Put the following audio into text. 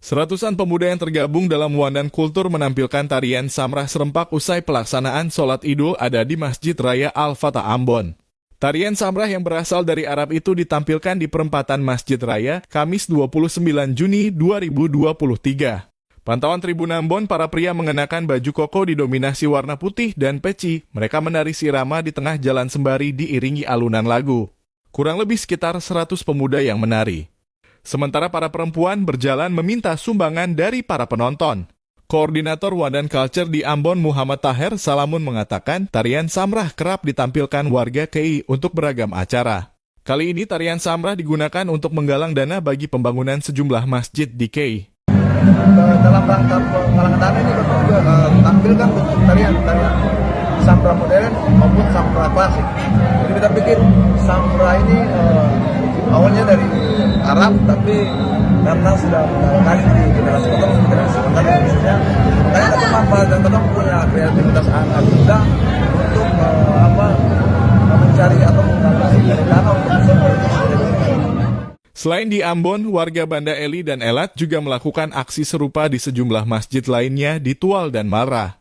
Seratusan pemuda yang tergabung dalam Wandan Kultur menampilkan tarian Samrah Serempak usai pelaksanaan sholat Idul Adha di Masjid Raya Al-Fatah Ambon. Tarian Samrah yang berasal dari Arab itu ditampilkan di perempatan Masjid Raya Kamis 29 Juni 2023. Pantauan Tribun Ambon, para pria mengenakan baju koko didominasi warna putih dan peci. Mereka menari sirama di tengah jalan sembari diiringi alunan lagu. Kurang lebih sekitar 100 pemuda yang menari. Sementara para perempuan berjalan meminta sumbangan dari para penonton. Koordinator Wandan Culture di Ambon Muhammad Taher Salamun mengatakan tarian Samrah kerap ditampilkan warga KI untuk beragam acara. Kali ini tarian Samrah digunakan untuk menggalang dana bagi pembangunan sejumlah masjid di KI. Dalam rangka penggalangan dana ini kita juga tampilkan bentuk tarian Samrah modern maupun Samrah klasik. Jadi kita pikir Samrah ini awalnya dari Arab, tapi karena sudah kali di generasi pertama generasi khususnya, makanya kita manfaatkan, kita punya kreativitas anak juga untuk mencari atau mengatasi dana untuk Selain di Ambon, warga Banda Eli dan Elat juga melakukan aksi serupa di sejumlah masjid lainnya di Tual dan Malrah.